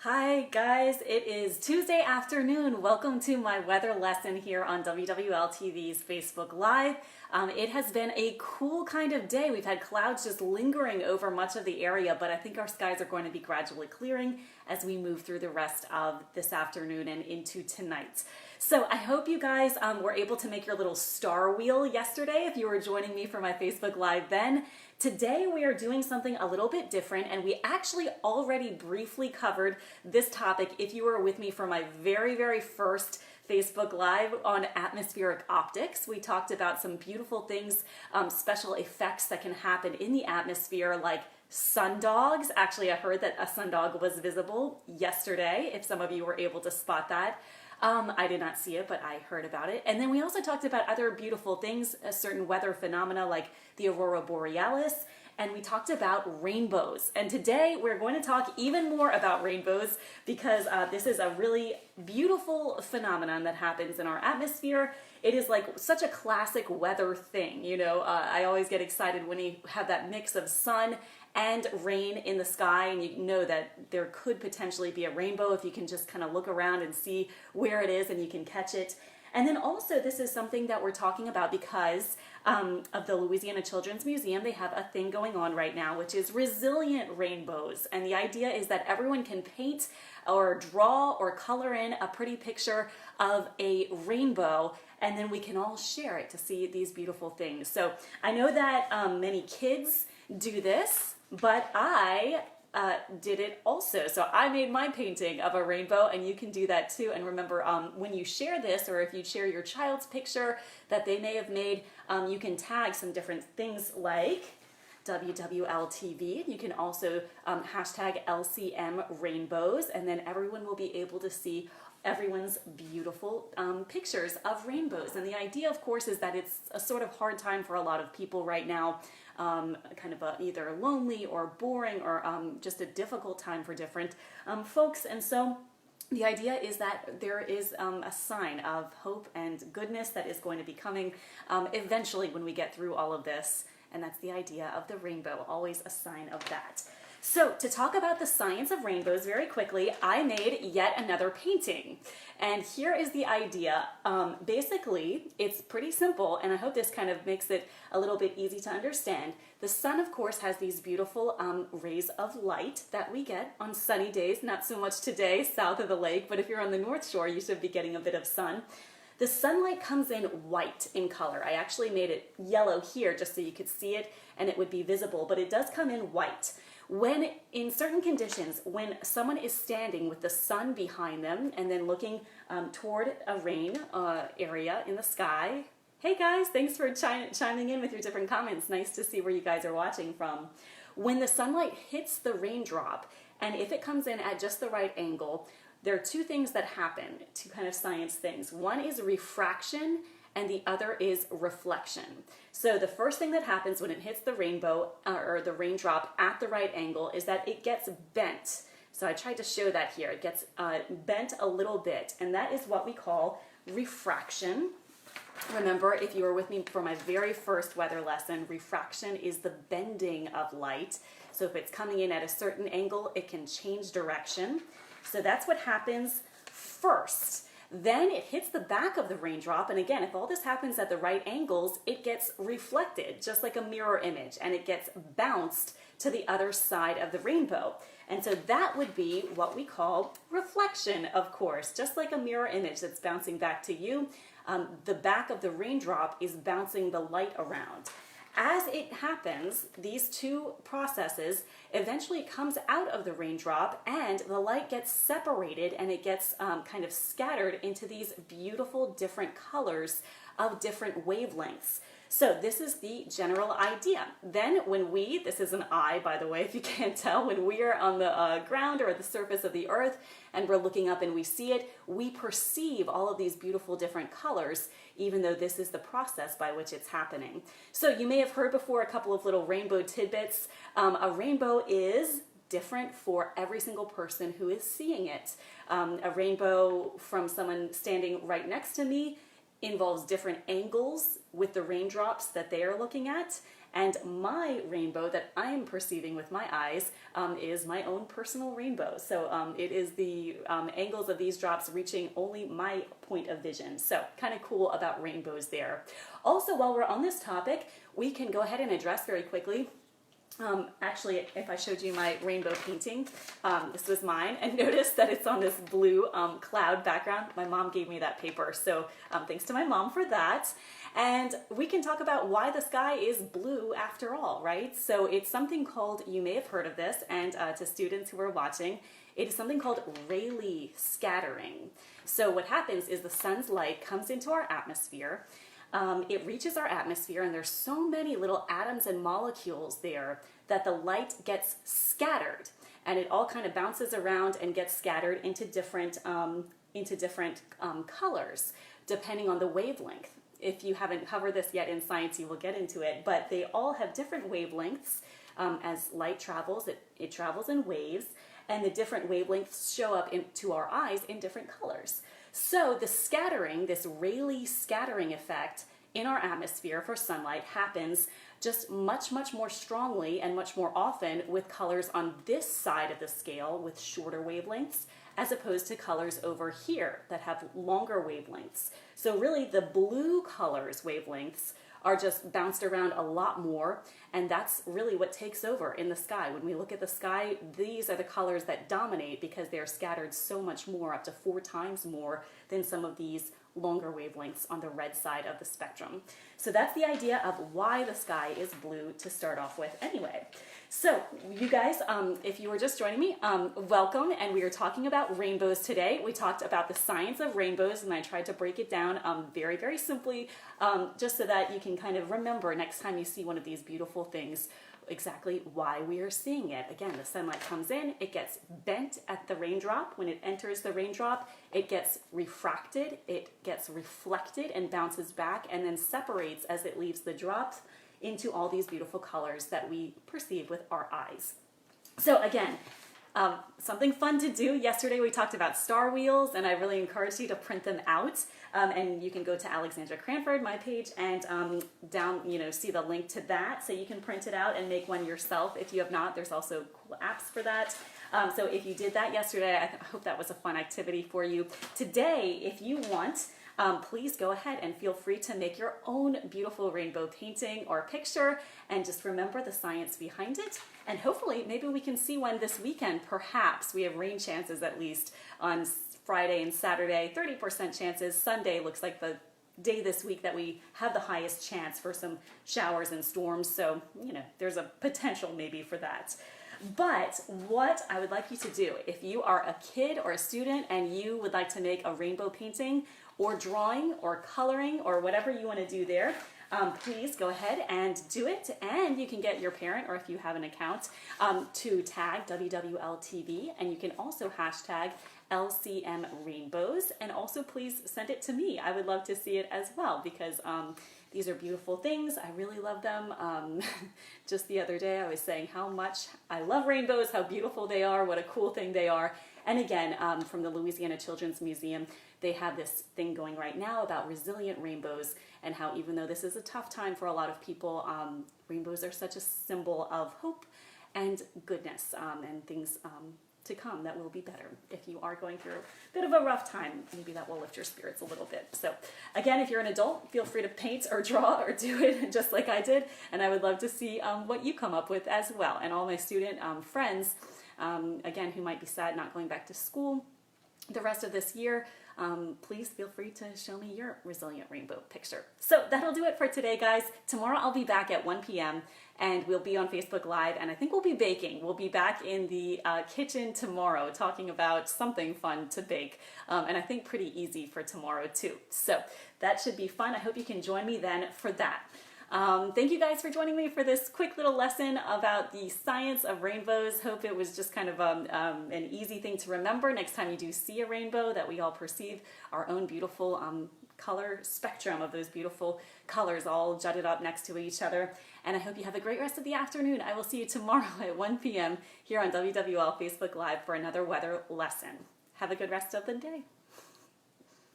Hi guys, it is Tuesday afternoon. Welcome to my weather lesson here on WWL TV's Facebook Live. It has been a cool kind of day. We've had clouds just lingering over much of the area, but I think our skies are going to be gradually clearing as we move through the rest of this afternoon and into tonight. So I hope you guys were able to make your little star wheel yesterday if you were joining me for my Facebook Live then. Today we are doing something a little bit different, and we actually already briefly covered this topic if you were with me for my very first Facebook Live on atmospheric optics. We talked about some beautiful things, special effects that can happen in the atmosphere, like sundogs. Actually, I heard that a sundog was visible yesterday, if some of you were able to spot that. I did not see it, but I heard about it. And then we also talked about other beautiful things, certain weather phenomena like the aurora borealis, and we talked about rainbows. And today we're going to talk even more about rainbows because this is a really beautiful phenomenon that happens in our atmosphere. It is like such a classic weather thing, you know. I always get excited when you have that mix of sun and rain in the sky, and you know that there could potentially be a rainbow if you can just kind of look around and see where it is and you can catch it. And then also this is something that we're talking about because of the Louisiana Children's Museum. They have a thing going on right now which is resilient rainbows, and the idea is that everyone can paint or draw or color in a pretty picture of a rainbow, and then we can all share it to see these beautiful things. So I know that many kids do this, but I did it also. So I made my painting of a rainbow, and you can do that too. And remember, when you share this, or if you share your child's picture that they may have made, you can tag some different things like WWLTV. You can also hashtag LCM rainbows, and then everyone will be able to see everyone's beautiful pictures of rainbows. And the idea, of course, is that it's a sort of hard time for a lot of people right now, kind of either lonely or boring or just a difficult time for different folks. And so the idea is that there is a sign of hope and goodness that is going to be coming eventually when we get through all of this. And that's the idea of the rainbow, always a sign of that. So to talk about the science of rainbows very quickly, I made yet another painting. And here is the idea. Basically, it's pretty simple, and I hope this kind of makes it a little bit easy to understand. The sun, of course, has these beautiful rays of light that we get on sunny days. Not so much today south of the lake, but if you're on the North Shore, you should be getting a bit of sun. The sunlight comes in white in color. I actually made it yellow here just so you could see it and it would be visible, but it does come in white. When in certain conditions, when someone is standing with the sun behind them and then looking toward a rain area in the sky. Hey guys, thanks for chiming in with your different comments. Nice to see where you guys are watching from. When the sunlight hits the raindrop, and if it comes in at just the right angle, there are two things that happen, two kind of science things. One is refraction, and the other is reflection. So the first thing that happens when it hits the rainbow or the raindrop at the right angle is that it gets bent. So I tried to show that here. It gets bent a little bit, and that is what we call refraction. Remember, if you were with me for my very first weather lesson, refraction is the bending of light. So if it's coming in at a certain angle, it can change direction. So that's what happens first. Then it hits the back of the raindrop, and again, if all this happens at the right angles, it gets reflected, just like a mirror image, and it gets bounced to the other side of the rainbow. And so that would be what we call reflection, of course, just like a mirror image that's bouncing back to you. The back of the raindrop is bouncing the light around. As it happens, these two processes eventually comes out of the raindrop, and the light gets separated and it gets kind of scattered into these beautiful different colors of different wavelengths. So this is the general idea. Then when this is an eye by the way, if you can't tell, when we are on the ground or at the surface of the earth and we're looking up and we see it, we perceive all of these beautiful different colors, even though this is the process by which it's happening. So you may have heard before a couple of little rainbow tidbits. A rainbow is different for every single person who is seeing it. A rainbow from someone standing right next to me involves different angles with the raindrops that they are looking at, And my rainbow that I am perceiving with my eyes is my own personal rainbow. So it is the angles of these drops reaching only my point of vision. So kind of cool about rainbows there. Also, while we're on this topic, we can go ahead and address very quickly. Actually, if I showed you my rainbow painting, this was mine, and notice that it's on this blue cloud background. My mom gave me that paper, so thanks to my mom for that. And we can talk about why the sky is blue after all, right? So it's something called, you may have heard of this, and to students who are watching, it is something called Rayleigh Scattering. So what happens is the sun's light comes into our atmosphere. It reaches our atmosphere, and there's so many little atoms and molecules there that the light gets scattered, and it all kind of bounces around and gets scattered into different colors depending on the wavelength. If you haven't covered this yet in science, you will get into it, but they all have different wavelengths. As light travels, it travels in waves, and the different wavelengths show up to our eyes in different colors. So the scattering, this Rayleigh scattering effect in our atmosphere for sunlight happens just much, much more strongly and much more often with colors on this side of the scale with shorter wavelengths, as opposed to colors over here that have longer wavelengths. So really the blue colors wavelengths are just bounced around a lot more, and that's really what takes over in the sky. When we look at the sky, these are the colors that dominate because they're scattered so much more, up to 4 times more than some of these longer wavelengths on the red side of the spectrum. So that's the idea of why the sky is blue to start off with anyway. So you guys, if you were just joining me, welcome, and we are talking about rainbows today. We talked about the science of rainbows, and I tried to break it down very, very simply, just so that you can kind of remember next time you see one of these beautiful things exactly why we are seeing it. Again, the sunlight comes in, it gets bent at the raindrop. When it enters the raindrop, it gets refracted, it gets reflected and bounces back, and then separates as it leaves the drops into all these beautiful colors that we perceive with our eyes. So again, something fun to do. Yesterday we talked about star wheels, and I really encourage you to print them out. And you can go to Alexandra Cranford, my page, and see the link to that, so you can print it out and make one yourself. If you have not, there's also cool apps for that. So if you did that yesterday, I hope that was a fun activity for you. Today, if you want, please go ahead and feel free to make your own beautiful rainbow painting or picture, and just remember the science behind it. And hopefully, maybe we can see one this weekend. Perhaps we have rain chances at least on Friday and Saturday, 30% chances. Sunday looks like the day this week that we have the highest chance for some showers and storms. So, there's a potential maybe for that. But what I would like you to do, if you are a kid or a student and you would like to make a rainbow painting or drawing or coloring or whatever you want to do there, please go ahead and do it. And you can get your parent, or if you have an account, to tag WWLTV, and you can also hashtag LCM Rainbows, and also please send it to me. I would love to see it as well, because these are beautiful things. I really love them. Just the other day I was saying how much I love rainbows, how beautiful they are, what a cool thing they are. And again, from the Louisiana Children's Museum, they have this thing going right now about resilient rainbows, and how even though this is a tough time for a lot of people, rainbows are such a symbol of hope and goodness, and things to come that will be better. If you are going through a bit of a rough time, maybe that will lift your spirits a little bit. So again, if you're an adult, feel free to paint or draw or do it just like I did, and I would love to see what you come up with as well. And all my student friends, again, who might be sad not going back to school the rest of this year, please feel free to show me your resilient rainbow picture. So that'll do it for today, guys. Tomorrow I'll be back at 1 p.m. and we'll be on Facebook Live, and I think we'll be baking. We'll be back in the kitchen tomorrow talking about something fun to bake, and I think pretty easy for tomorrow too. So that should be fun. I hope you can join me then for that. Thank you guys for joining me for this quick little lesson about the science of rainbows. Hope it was just kind of an easy thing to remember next time you do see a rainbow, that we all perceive our own beautiful color spectrum of those beautiful colors all jutted up next to each other. And I hope you have a great rest of the afternoon. I will see you tomorrow at 1 p.m. here on WWL Facebook Live for another weather lesson. Have a good rest of the day.